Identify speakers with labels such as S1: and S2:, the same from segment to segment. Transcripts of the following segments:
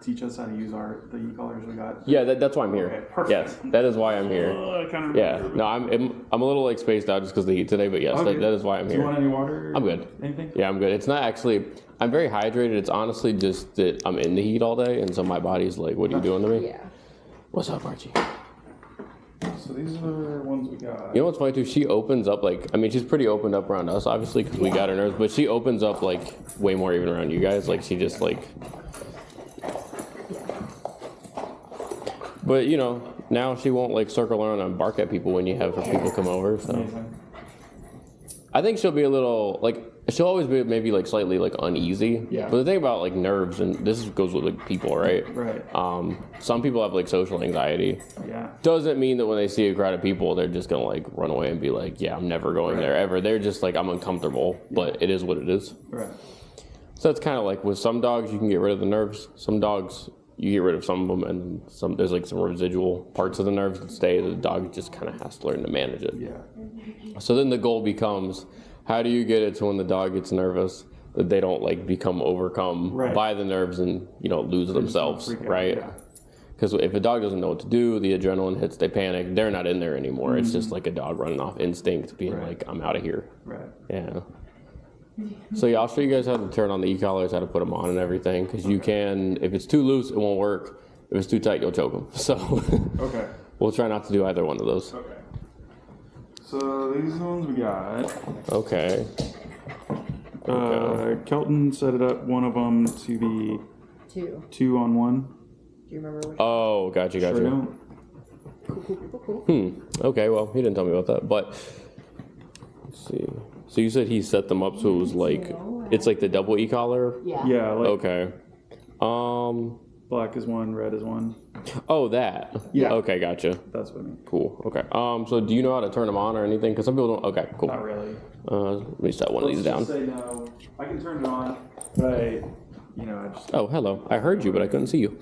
S1: teach us how to use the e-collars we got?
S2: Yeah, that's why I'm here.
S1: Okay, perfect.
S2: Yes, that is why I'm here.
S1: I kind of
S2: Yeah, no, I'm a little like spaced out just because of the heat today, but yes,
S1: okay.
S2: that is why I'm here.
S1: Do you want any water?
S2: I'm good.
S1: Anything?
S2: Yeah, I'm good. It's not actually. I'm very hydrated. It's honestly just that I'm in the heat all day, and so my body's like, "What are you doing to me?"
S3: Yeah.
S2: What's up, Archie?
S1: So these are the ones we got.
S2: You know what's funny too? She opens up like, I mean, she's pretty opened up around us, obviously, because we got her nerves. But she opens up like way more even around you guys. Like she just like. But you know, now she won't like circle around and bark at people when you have people come over. So.
S1: Amazing.
S2: I think she'll be a little like. She'll always be maybe like slightly like uneasy.
S1: Yeah.
S2: But the thing about like nerves, and this goes with like people, right?
S1: Right.
S2: Some people have like social anxiety.
S1: Yeah.
S2: Doesn't mean that when they see a crowd of people, they're just gonna like run away and be like, yeah, I'm never going there ever. They're just like, I'm uncomfortable, but it is what it is.
S1: Right.
S2: So that's kind of like with some dogs, you can get rid of the nerves. Some dogs, you get rid of some of them, and some there's like some residual parts of the nerves that stay. The dog just kind of has to learn to manage it.
S1: Yeah.
S2: So then the goal becomes, how do you get it to when the dog gets nervous that they don't like become overcome by the nerves and lose themselves, right? Because if a dog doesn't know what to do, the adrenaline hits, they panic, they're not in there anymore. Mm-hmm. It's just like a dog running off instinct, being like, I'm out of here.
S1: Right.
S2: Yeah. So yeah, I'll show you guys how to turn on the e-collars, how to put them on and everything. Because you can, if it's too loose, it won't work. If it's too tight, you'll choke them. So
S1: okay.
S2: We'll try not to do either one of those.
S1: Okay. So these are the ones we got.
S2: Okay.
S1: Kelton set it up, one of them to be 2-on-1.
S3: Do you remember which?
S2: Oh, gotcha.
S1: Sure don't.
S3: Cool.
S2: Okay, well, he didn't tell me about that, but let's see. So you said he set them up so it was like, it's like the double e-collar?
S3: Yeah.
S1: Yeah. Like
S2: Okay.
S1: Black is one, red is one.
S2: Oh, that.
S1: Yeah.
S2: Okay, gotcha.
S1: That's what I mean.
S2: Cool. Okay. So do you know how to turn them on or anything? Because some people don't. Okay, cool.
S1: Not really.
S2: Let me set one of these down.
S1: Let's just say no. I can turn it on, but I just.
S2: Oh, hello. I heard you, but I couldn't see you.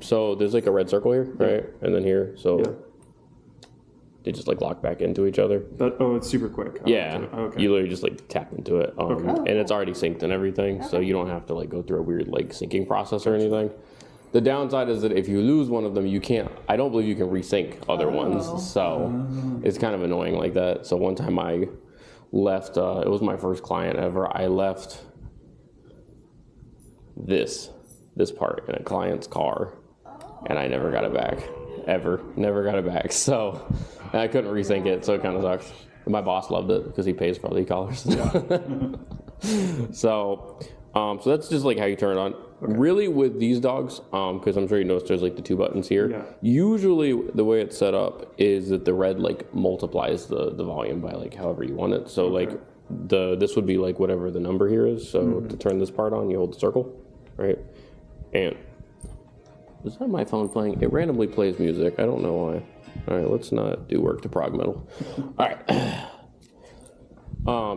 S2: So there's like a red circle here, right? And then here. So they just like lock back into each other.
S1: It's super quick.
S2: Yeah.
S1: Okay.
S2: You literally just like tap into it. And it's already synced and everything, so you don't have to like go through a weird like syncing process or anything. The downside is that if you lose one of them, you can't, I don't believe you can resync other ones. So it's kind of annoying like that. So one time I left, it was my first client ever. I left this part in a client's car and I never got it back. Ever. Never got it back. So I couldn't resync it, so it kind of sucks. My boss loved it because he pays for all the collars. So that's just like how you turn it on. Okay. Really with these dogs, because I'm sure you noticed there's like the two buttons here. Yeah. Usually the way it's set up is that the red like multiplies the volume by like however you want it. So like this would be like whatever the number here is. So to turn this part on, you hold the circle, right? And is that my phone playing? It randomly plays music. I don't know why. All right, let's not do work to prog metal. All right.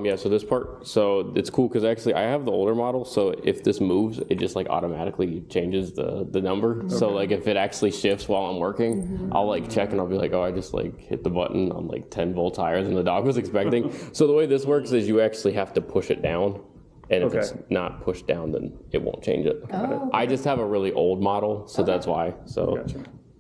S2: Yeah, so this part, so it's cool because actually I have the older model, so if this moves, it just like automatically changes the number. Okay. So like if it actually shifts while I'm working, I'll like check and I'll be like, oh, I just like hit the button on like 10 volts higher than the dog was expecting. So the way this works is you actually have to push it down. And if it's not pushed down, then it won't change it. I just have a really old model, so that's why. So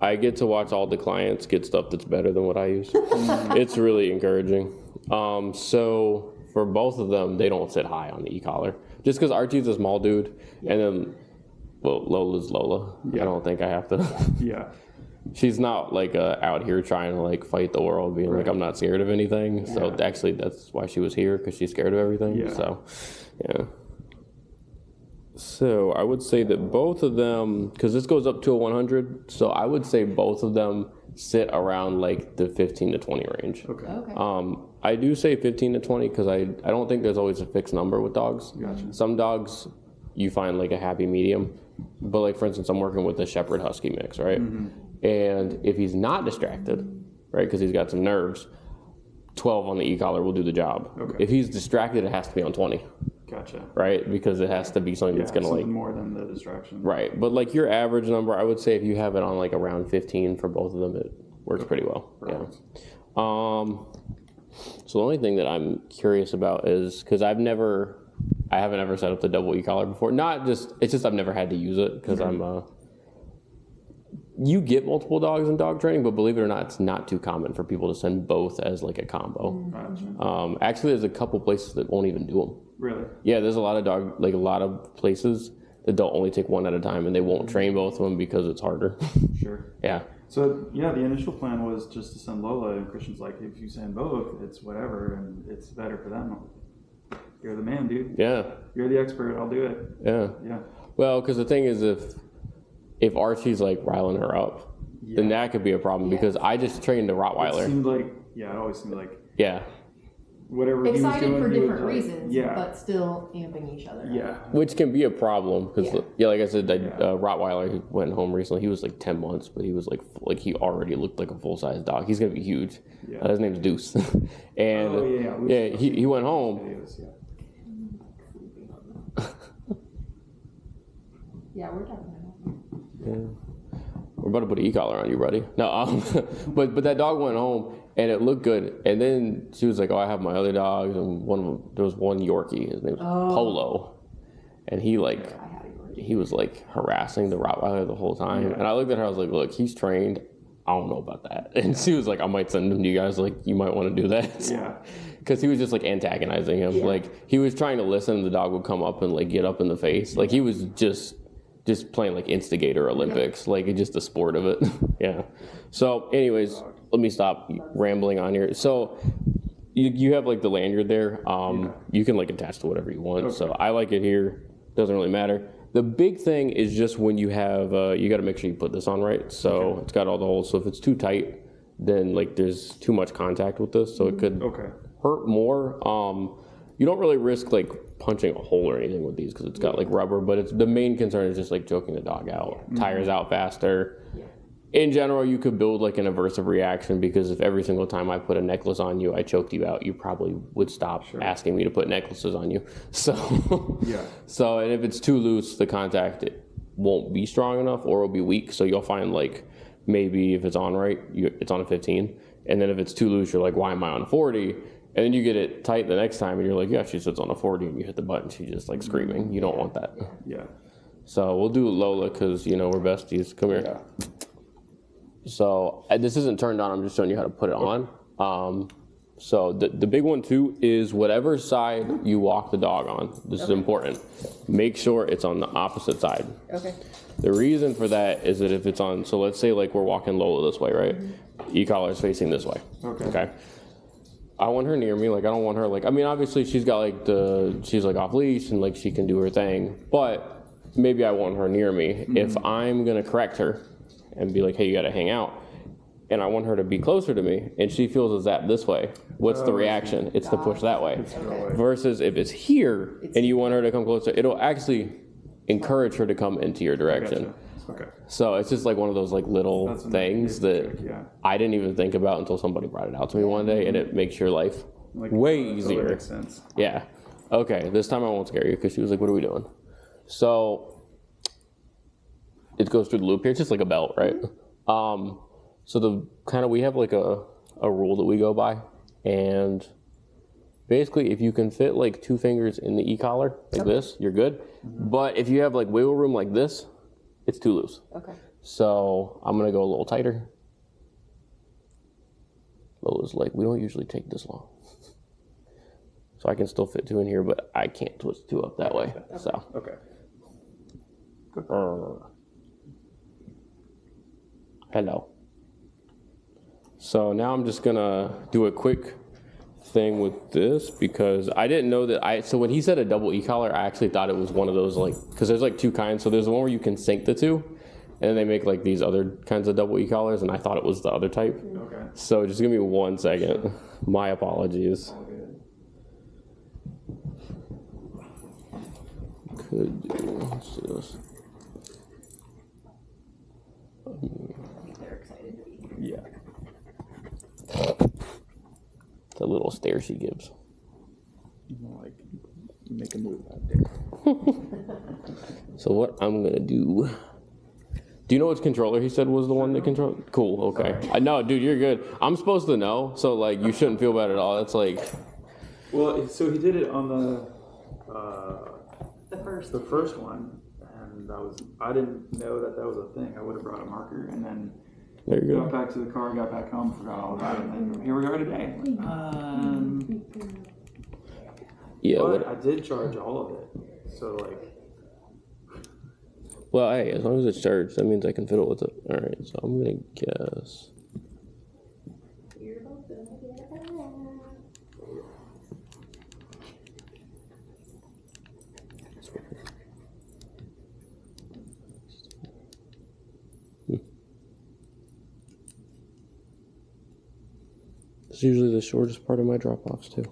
S2: I get to watch all the clients get stuff that's better than what I use. It's really encouraging. So for both of them, they don't sit high on the e-collar. Just because Archie's a small dude, and then, well, Lola's Lola. I don't think I have to. She's not like out here trying to like fight the world, being like, I'm not scared of anything. So actually, that's why she was here, because she's scared of everything. So, yeah. So I would say that both of them, because this goes up to a 100, so I would say both of them sit around like the 15 to 20 range. I do say 15 to 20 because I don't think there's always a fixed number with dogs. Some dogs you find like a happy medium, but like for instance, I'm working with a Shepherd Husky mix, right? And if he's not distracted, right, because he's got some nerves, 12 on the e-collar will do the job. If he's distracted, it has to be on 20. Right, because it has to be something that's gonna like
S1: more than the distraction.
S2: Right, but like your average number, I would say if you have it on like around 15 for both of them, it works pretty well. So the only thing that I'm curious about is because I've never I haven't ever set up the double e-collar before. It's just I've never had to use it because you get multiple dogs in dog training, but believe it or not, it's not too common for people to send both as like a combo.
S1: Gotcha.
S2: Actually, there's a couple places that won't even do them.
S1: Really?
S2: Yeah, there's a lot of places that they'll only take one at a time, and they won't train both of them because it's harder.
S1: Sure.
S2: Yeah.
S1: So yeah, the initial plan was just to send Lola, and Christian's like, if you send both, it's whatever, and it's better for them. You're the man, dude.
S2: Yeah.
S1: You're the expert. I'll do it.
S2: Yeah.
S1: Yeah.
S2: Well, because the thing is, if Archie's like riling her up, then that could be a problem because I just trained a Rottweiler.
S1: It seemed like, it always seemed like whatever
S3: excited
S1: he was doing,
S3: for
S1: he
S3: different
S1: was
S3: reasons, but still amping each other.
S1: Yeah.
S2: Which can be a problem because, like I said, Rottweiler who went home recently, he was like 10 months, but he was like he already looked like a full-size dog. He's going to be huge.
S1: Yeah.
S2: His name's Deuce. And he went home.
S3: Yeah, we're definitely.
S2: Yeah. We're about to put an e-collar on you, buddy. No, but that dog went home and it looked good. And then she was like, "Oh, I have my other dogs." And one of them, there was one Yorkie. His name was Polo, and he was like harassing the Rottweiler the whole time. And I looked at her, I was like, "Look, he's trained. I don't know about that." And she was like, "I might send him to you guys. Like, you might want to do that."
S1: Yeah.
S2: Because he was just like antagonizing him.
S3: Yeah.
S2: Like he was trying to listen. The dog would come up and like get up in the face. Like he was just playing like instigator Olympics, like it's just a sport of it. Yeah. So anyways, let me stop rambling on here. So you have like the lanyard there. You can like attach to whatever you want. Okay. So I like it here. Doesn't really matter. The big thing is just when you have, you got to make sure you put this on right. So it's got all the holes. So if it's too tight, then like there's too much contact with this. So it could hurt more. You don't really risk like punching a hole or anything with these because it's got like rubber, but the main concern is just like choking the dog out. Tires out faster. In general, you could build like an aversive reaction because if every single time I put a necklace on you, I choked you out, you probably would stop asking me to put necklaces on you. So, so, and if it's too loose, the contact, it won't be strong enough or it'll be weak. So you'll find like maybe if it's on right, it's on a 15. And then if it's too loose, you're like, why am I on a 40? And then you get it tight the next time and you're like, yeah, she sits on a 40 and you hit the button. She's just like screaming. You don't want that.
S1: Yeah.
S2: So we'll do Lola because, you know, we're besties. Come here. Yeah. So this isn't turned on. I'm just showing you how to put it on. So the big one too is whatever side you walk the dog on. This is important. Make sure it's on the opposite side.
S3: Okay.
S2: The reason for that is that if it's on, so let's say like we're walking Lola this way, right? E-collar is facing this way. Okay. I want her near me. Like I don't want her like, I mean, obviously she's got like she's like off leash and like she can do her thing, but maybe I want her near me. If I'm going to correct her and be like, hey, you got to hang out. And I want her to be closer to me and she feels a zap this way. What's the reaction? It's to push that way. Versus if it's here and you want her to come closer, it'll actually encourage her to come into your direction.
S1: Okay.
S2: So it's just like one of those like little things that I didn't even think about until somebody brought it out to me one day, and it makes your life like, way easier.
S1: That makes sense.
S2: Yeah. Okay. This time I won't scare you because she was like, "What are we doing?" So it goes through the loop here. It's just like a belt, right? So the kind of we have like a rule that we go by, and basically if you can fit like 2 fingers in the e-collar like this, you're good. But if you have like wiggle room like this, it's too loose. Okay. So I'm going to go a little tighter. Lola's like, we don't usually take this long. So I can still fit 2 in here, but I can't twist 2 up that way. So.
S1: Okay.
S2: Hello. So now I'm just going to do a quick thing with this because I didn't know that so when he said a double e-collar, I actually thought it was one of those like, because there's like 2 kinds. So there's the one where you can sync the 2 and then they make like these other kinds of double e-collars and I thought it was the other type. Okay. So just give me 1 second. My apologies. Could do, let's do this.
S3: They're excited to be
S2: Yeah.
S3: here.
S2: The little stare she gives.
S1: Like, make a move out there.
S2: So what I'm gonna do? Do you know which controller he said was the one that controlled? Cool. Okay. No, dude, you're good. I'm supposed to know, so like you shouldn't feel bad at all. That's like.
S1: Well, so he did it on the.
S3: The
S1: the first one, and I didn't know that was a thing. I would have brought a marker, and then
S2: There you
S1: got
S2: go.
S1: back to the car, got back home, forgot all about it, and then here we are today.
S2: Yeah.
S1: But I did charge all of it, so like.
S2: Well, hey, as long as it's charged, that means I can fiddle with it. All right, so I'm gonna guess.
S3: You're both gonna get it back.
S2: It's usually the shortest part of my drop-offs too.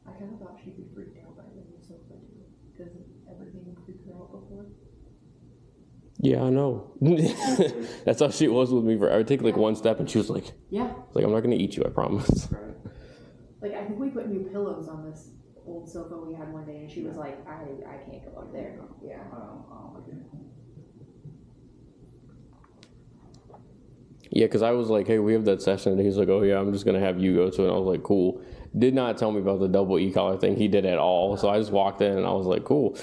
S3: I kind of thought she'd be freaked out by the new sofa too, because everything freaked her out before.
S2: Yeah, I know. That's how she was with me. I would take like one step, and she was like,
S3: Yeah.
S2: "Like I'm not gonna eat you, I promise."
S1: Right.
S3: Like, I think we put new pillows on this old sofa we had one day, and she was like, I can't go up there. Yeah.
S1: I don't like it.
S2: Yeah, because I was like, "Hey, we have that session," and he's like, "Oh yeah, I'm just gonna have you go to it." And I was like, "Cool." Did not tell me about the double e-collar thing he did at all. So I just walked in, and I was like, "Cool."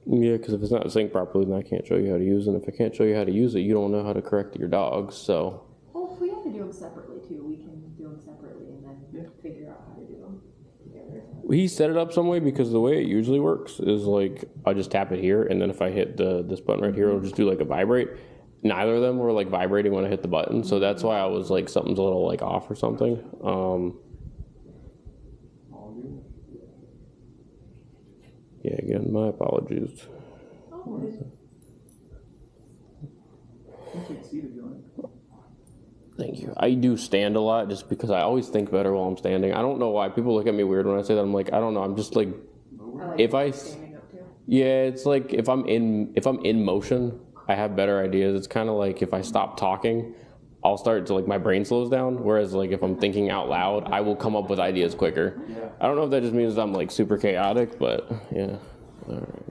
S2: Yeah, because if it's not synced properly, then I can't show you how to use it. And if I can't show you how to use it, you don't know how to correct your dogs. So.
S3: Well, if we have to do them separately too, we can do them separately and then figure out how to do them together.
S2: He set it up some way because the way it usually works is like I just tap it here, and then if I hit this button right here, it'll just do like a vibrate. Neither of them were like vibrating when I hit the button, so that's why I was like something's a little like off or something. Yeah, again, my apologies.
S3: Oh,
S1: Take a seat if you want.
S2: Thank you. I do stand a lot just because I always think better while I'm standing. I don't know why people look at me weird when I say that. I'm like, I don't know. I'm just like,
S3: like
S2: if I
S3: standing up too.
S2: yeah, it's like if I'm in motion, I have better ideas. It's kind of like if I stop talking, I'll start to like my brain slows down. Whereas like if I'm thinking out loud, I will come up with ideas quicker.
S1: Yeah.
S2: I don't know if that just means I'm like super chaotic, but yeah. All right.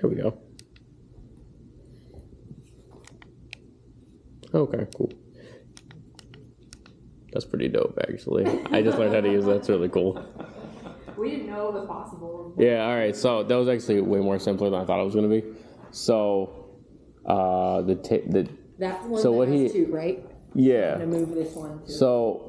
S2: There we go. Okay, cool. That's pretty dope, actually. I just learned how to use that. It's really cool.
S3: We didn't know it was possible.
S2: Yeah, all right. So that was actually way more simpler than I thought it was going to be. So
S3: That's one
S2: so
S3: that
S2: what
S3: has two, right?
S2: Yeah.
S3: I'm going to move this one too.
S2: So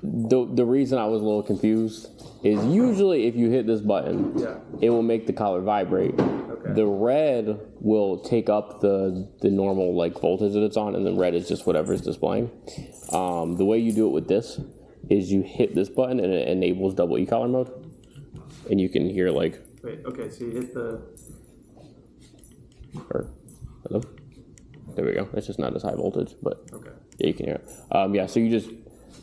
S2: the reason I was a little confused is usually if you hit this button, it will make the collar vibrate.
S1: Okay.
S2: The red will take up the normal like voltage that it's on, and then red is just whatever is displaying. The way you do it with this is you hit this button and it enables double e-collar mode, and you can hear like.
S1: Wait. Okay. So you hit the.
S2: Hello. There we go. It's just not as high voltage, but
S1: okay.
S2: Yeah, you can hear it. Yeah. So you just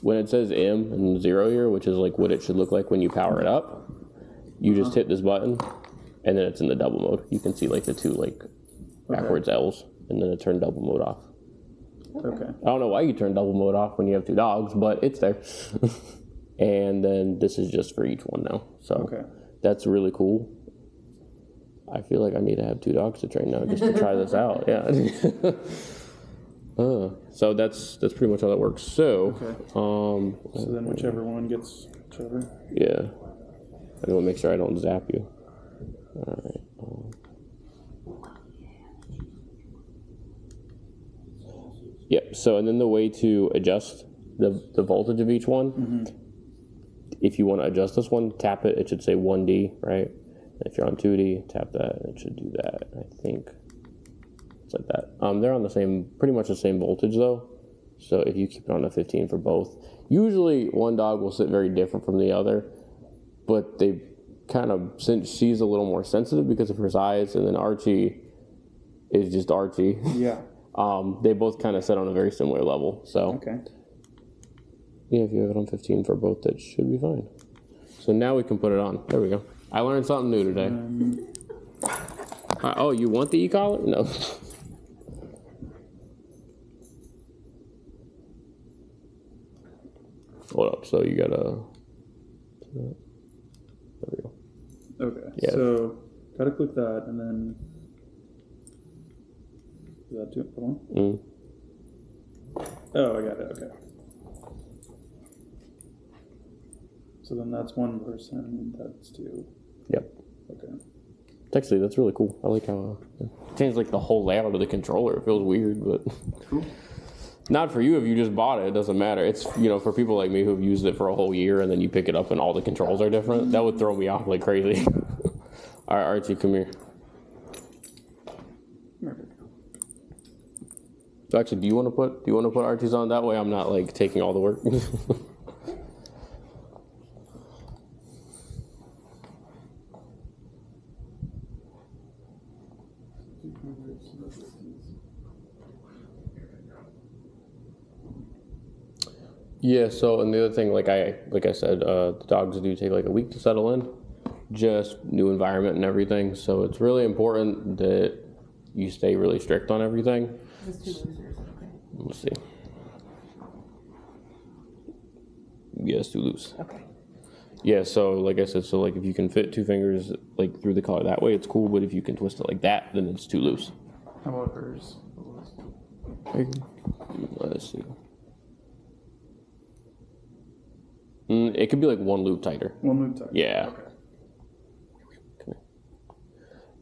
S2: when it says M and 0 here, which is like what it should look like when you power it up, you just hit this button. And then it's in the double mode. You can see like the two like backwards L's, and then it turned double mode off.
S1: Okay.
S2: I don't know why you turn double mode off when you have two dogs, but it's there. And then this is just for each one now. So that's really cool. I feel like I need to have two dogs to train now just to try this out. Yeah. So that's pretty much how that works. So
S1: so then whichever one gets whichever.
S2: Yeah. I want to make sure I don't zap you. All right. Yep. So, and then the way to adjust the voltage of each one, if you want to adjust this one, tap it. It should say 1D, right? And if you're on 2D, tap that. It should do that. I think it's like that. They're on the same, pretty much the same voltage though. So if you keep it on a 15 for both, usually one dog will sit very different from the other, but they kind of, since she's a little more sensitive because of her size, and then Archie is just Archie.
S1: Yeah.
S2: They both kind of sit on a very similar level. So yeah, if you have it on 15 for both, that should be fine. So now we can put it on. There we go. I learned something new today. Oh, you want the e-collar? No. Hold up. So you gotta. There we go.
S1: Okay.
S2: Yeah.
S1: So gotta click that and then do that too. Hold on. Oh, I got it. Okay. So then that's one person. That's two.
S2: Yep.
S1: Okay.
S2: Actually, that's really cool. I like how it changed like the whole layout of the controller. It feels weird, but
S1: cool. Not
S2: for you if you just bought it. It doesn't matter. It's, you know, for people like me who've used it for a whole year and then you pick it up and all the controls are different. That would throw me off like crazy. All right, Archie, come here. So actually, do you want to put Archie's on? That way I'm not like taking all the work. Yeah, so, and the other thing, like I said, the dogs do take like a week to settle in, just new environment and everything, so it's really important that you stay really strict on everything.
S3: There's two losers, okay.
S2: Let's see. Yes, too loose.
S3: Okay.
S2: Yeah, so like I said, so like if you can fit two fingers like through the collar that way, it's cool, but if you can twist it like that, then it's too loose.
S1: How about hers?
S2: Let's see. It could be like one loop tighter.
S1: One loop tighter.
S2: Yeah.
S1: Okay.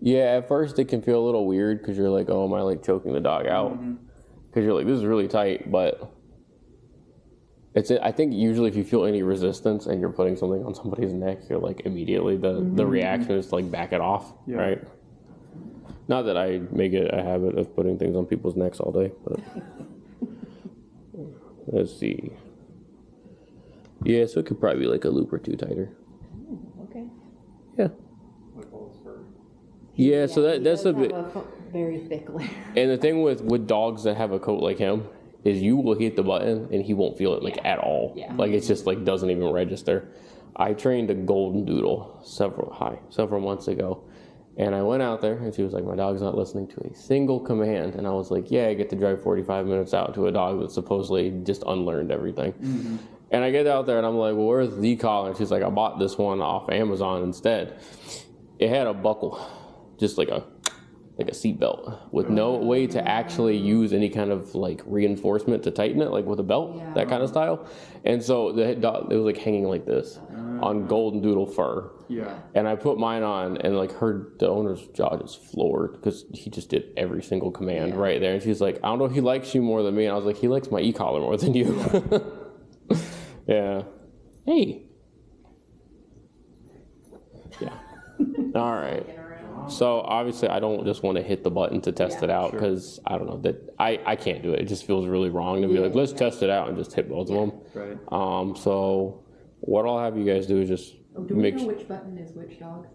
S2: Yeah, at first it can feel a little weird because you're like, oh, am I like choking the dog out? Because you're like, this is really tight, but I think usually if you feel any resistance and you're putting something on somebody's neck, you're like immediately the reaction is to like back it off, right? Not that I make it a habit of putting things on people's necks all day, but let's see. Yeah, so it could probably be like a loop or two tighter.
S3: Okay.
S2: Yeah. Yeah, so that's a bit.
S3: Very thick layer.
S2: And the thing with dogs that have a coat like him is you will hit the button and he won't feel it like at all.
S3: Yeah.
S2: Like it's just like doesn't even register. I trained a golden doodle several months ago, and I went out there and she was like, my dog's not listening to a single command, and I was like, yeah, I get to drive 45 minutes out to a dog that supposedly just unlearned everything. And I get out there and I'm like, well, where's the collar? And she's like, I bought this one off Amazon instead. It had a buckle, just like a like a seat belt with no way to actually use any kind of like reinforcement to tighten it, like with a belt, that kind of style. And so the dog, it was like hanging like this on golden doodle fur.
S1: Yeah.
S2: And I put mine on, and like the owner's jaw just floored because he just did every single command right there. And she's like, I don't know if he likes you more than me. And I was like, he likes my e-collar more than you. Yeah. Hey. Yeah. All right. So obviously I don't just want to hit the button to test it out because I don't know that I can't do it. It just feels really wrong to be like, let's test it out and just hit both of them.
S1: Right.
S2: So what I'll have you guys do is just
S3: do we know which button is which dog?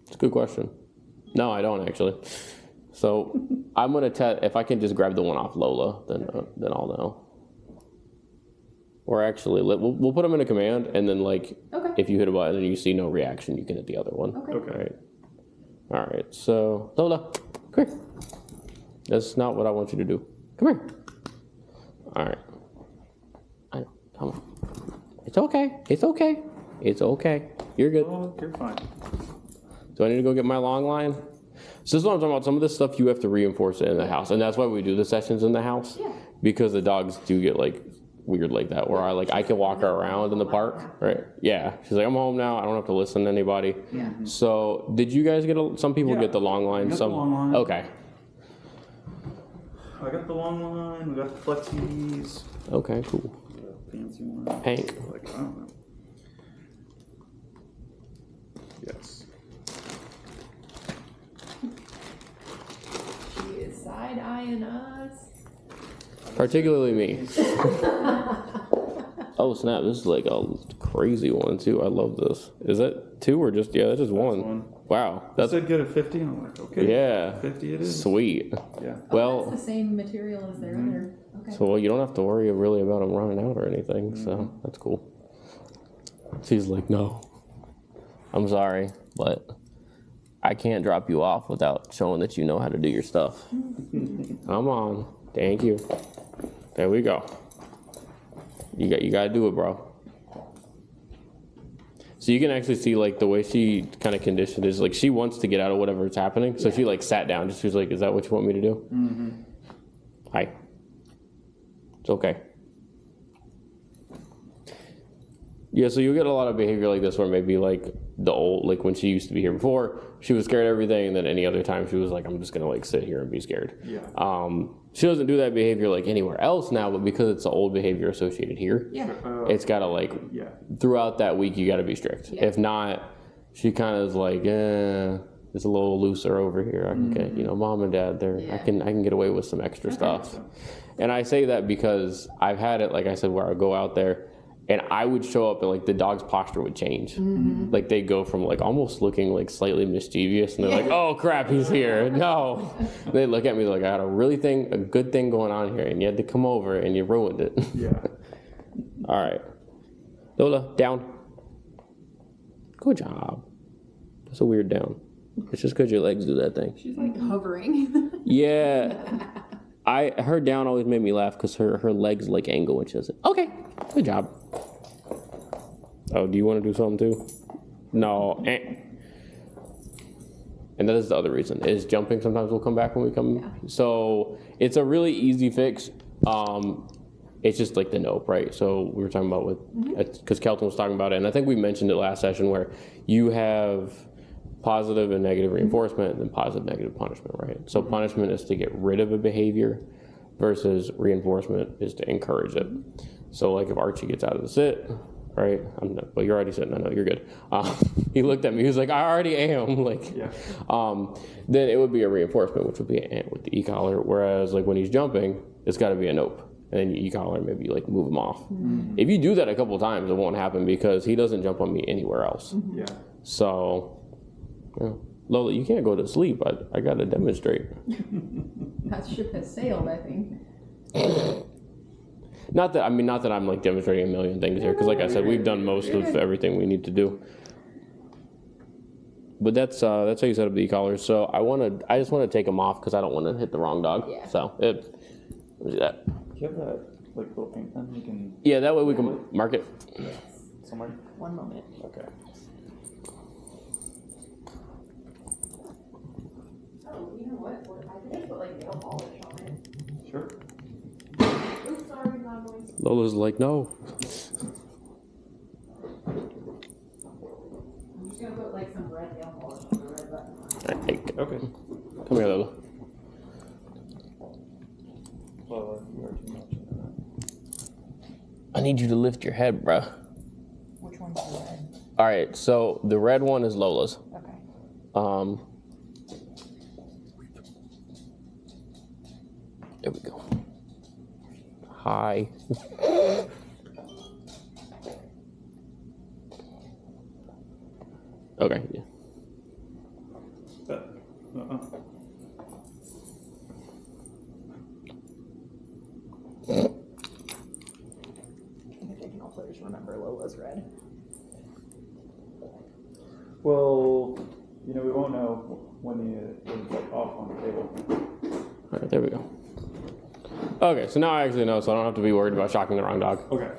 S2: It's a good question. No, I don't actually. So I'm gonna test if I can just grab the one off Lola, then I'll know. Or actually, we'll put them in a command, and then like if you hit a button and you see no reaction, you can hit the other one.
S1: Okay.
S2: All right. So Lola, come here. That's not what I want you to do. Come here. All right. I know. Come on. It's okay. It's okay. It's okay. You're good.
S1: Oh, you're fine.
S2: Do I need to go get my long line? So this is what I'm talking about. Some of this stuff you have to reinforce it in the house, and that's why we do the sessions in the house. Yeah. Because the dogs do get like weird like that, where I can walk her around in the park, right? Yeah. She's like, I'm home now. I don't have to listen to anybody. Yeah. So did you guys get some people get the long line?
S1: The long line.
S2: Okay.
S1: I got the long line. We got the flexies.
S2: Okay. Cool.
S1: Fancy one.
S2: Hank.
S1: Like I don't know. Yes.
S3: She is side-eyeing us.
S2: Particularly me. Oh snap, this is like a crazy one too. I love this. Is that two or just, that's just one. Wow.
S1: That's a good at 50. I'm like, okay.
S2: Yeah.
S1: 50 it is.
S2: Sweet.
S1: Yeah.
S2: Well,
S3: that's the same material as their other. Okay.
S2: So you don't have to worry really about them running out or anything. So that's cool. She's like, no. I'm sorry, but I can't drop you off without showing that you know how to do your stuff. Come on. Thank you. There we go. You got to do it, bro. So you can actually see like the way she kind of conditioned is like she wants to get out of whatever's happening. So she like sat down. She was like, "Is that what you want me to do?" Mm-hmm. Hi. It's okay. Yeah, so you get a lot of behavior like this where maybe like the old, like when she used to be here before, she was scared of everything, and then any other time she was like, I'm just gonna like sit here and be scared. Yeah. She doesn't do that behavior like anywhere else now, but because it's the old behavior associated here, it's gotta like throughout that week you gotta be strict. Yeah. If not, she kind of is like, it's a little looser over here. I can get, mom and dad there. I can get away with some extra stuff. And I say that because I've had it, like I said, where I go out there and I would show up and like the dog's posture would change. Mm-hmm. Like they go from like almost looking like slightly mischievous and they're like, oh crap, he's here. No. They look at me like, I had a good thing going on here and you had to come over and you ruined it. Yeah. All right. Lola, down. Good job. That's a weird down. It's just because your legs do that thing.
S3: She's like hovering.
S2: Yeah. Her down always made me laugh because her legs like angle when she does it. Okay, good job. Oh, do you want to do something too? No. And that is the other reason, is jumping sometimes will come back when we come. Yeah. So it's a really easy fix. It's just like the nope, right? So we were talking about because Kelton was talking about it, and I think we mentioned it last session where you have positive and negative reinforcement and then positive negative punishment, right? So punishment is to get rid of a behavior versus reinforcement is to encourage it. So like if Archie gets out of the sit, right? Well, you're already sitting, I know, you're good. He looked at me, he was like, I already am. Then it would be a reinforcement, which would be an ant with the e-collar, whereas like when he's jumping, it's gotta be a nope. And then you e-collar, maybe like move him off. Mm-hmm. If you do that a couple of times, it won't happen because he doesn't jump on me anywhere else. Mm-hmm. Yeah. So, Lola, you can't go to sleep. I got to demonstrate.
S3: That ship has sailed, I think.
S2: Not that I'm like demonstrating a million things here, because like I said, we've done most of everything we need to do. But that's how you set up the e-collars. So I just want to take them off because I don't want to hit the wrong dog. Yeah. So let me do that.
S1: Do you have that like little paint pen you can?
S2: Yeah, that way we can mark it.
S3: Yes.
S1: Somewhere.
S3: One moment.
S1: Okay.
S3: what? I could just put like nail polish on it.
S1: Sure.
S3: Oops, sorry, not going to.
S2: Lola's like, no.
S3: I'm just gonna put like some red nail polish on the red button.
S1: Okay.
S2: Come here, Lola.
S1: Well, you are too much into
S2: I need you to lift your head, bruh.
S3: Which one's the red?
S2: All right, so the red one is Lola's.
S3: Okay.
S2: There we go. Hi. Okay. Yeah.
S1: that.
S3: I think all players remember Lola's red.
S1: Well, you know, we won't know when it's like off on the table.
S2: All right, there we go. Okay, so now I actually know, so I don't have to be worried about shocking the wrong dog.
S1: Okay.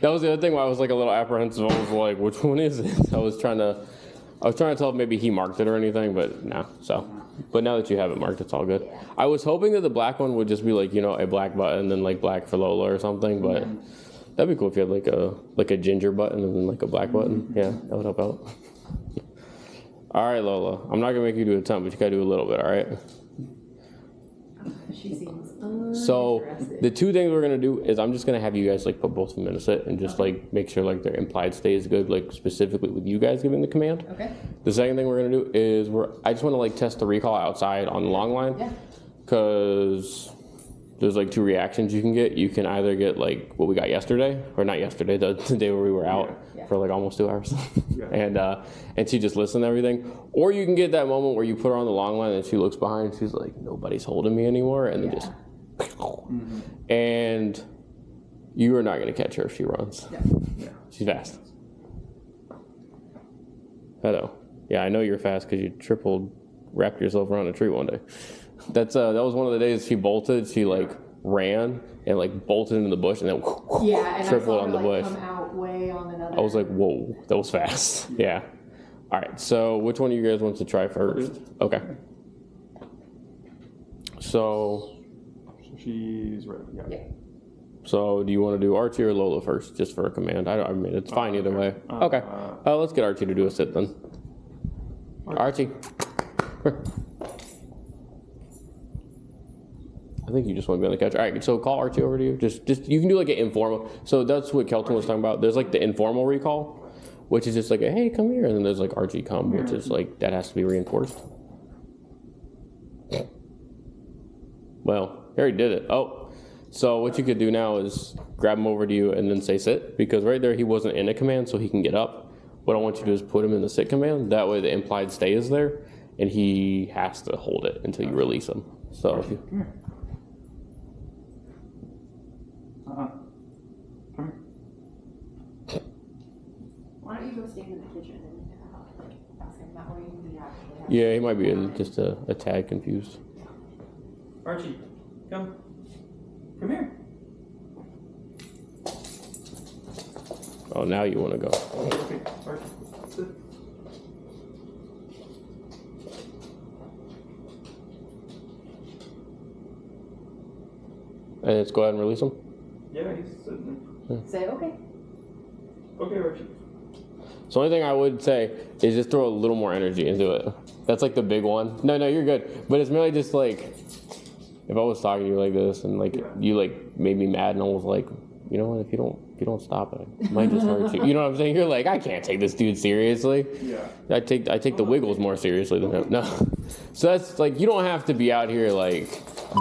S2: That was the other thing why I was like a little apprehensive. I was like, which one is it? I was trying to tell if maybe he marked it or anything, but no. So, but now that you have it marked, it's all good.
S3: Yeah.
S2: I was hoping that the black one would just be like, you know, a black button and then like black for Lola or something, but that'd be cool if you had like a ginger button and then like a black button. Yeah, that would help out. All right, Lola. I'm not gonna make you do a ton, but you gotta do a little bit. All right.
S3: She seems
S2: So
S3: uninterested.
S2: the two things we're gonna do is I'm just gonna have you guys like put both of them in a sit and just like make sure like their implied stay is good, like specifically with you guys giving the command.
S3: Okay.
S2: The second thing we're gonna do is I just want to like test the recall outside on the long line.
S3: Yeah.
S2: Because there's like two reactions you can get. You can either get like what we got yesterday, or not yesterday, the day where we were out
S3: Yeah.
S2: for like almost 2 hours,
S1: Yeah.
S2: and she just listened to everything. Or you can get that moment where you put her on the long line and she looks behind and she's like, nobody's holding me anymore, and then just, and you are not gonna catch her if she runs.
S3: Yeah.
S1: Yeah.
S2: She's fast. Hello. Yeah, I know you're fast because you wrapped yourself around a tree one day. That was one of the days she bolted. She like ran and like bolted into the bush and then
S3: Yeah, and
S2: tripled
S3: I saw
S2: on
S3: her,
S2: the
S3: like,
S2: bush.
S3: come out way on another.
S2: I was like, whoa, that was fast. Yeah. All right. So which one of you guys wants to try first? Okay. So
S1: She's ready. Yeah.
S3: Yeah.
S2: So do you want to do Archie or Lola first, just for a command? I mean, it's fine either way. Okay. Let's get Archie to do a sit then. Archie. I think you just want to be on the couch. All right, so call Archie over to you. Just you can do like an informal. So that's what Kelton was talking about. There's like the informal recall, which is just like a, hey, come here, and then there's like Archie come, which is like that has to be reinforced. Well, he already did it. Oh, so what you could do now is grab him over to you and then say sit, because right there he wasn't in a command, so he can get up. What I want you to do is put him in the sit command. That way the implied stay is there, and he has to hold it until you release him. So if you,
S1: Come here. Come here.
S3: Why don't you go stand in the kitchen and like ask him that way? You actually have.
S2: yeah, he might be just a tad confused.
S1: Archie, come. Come here.
S2: Oh, now you want to go.
S1: Okay, Archie, sit.
S2: And let's go ahead and release him.
S1: Yeah, he's sitting there.
S3: Say okay.
S1: Okay, Archie.
S2: So the only thing I would say is just throw a little more energy into it. That's like the big one. No, you're good. But it's merely just like, if I was talking to you like this and like you like made me mad and I was like, you know what, if you don't stop it might just hurt you. You know what I'm saying? You're like, I can't take this dude seriously.
S1: Yeah.
S2: I take the Wiggles more seriously than him. No. So that's like, you don't have to be out here like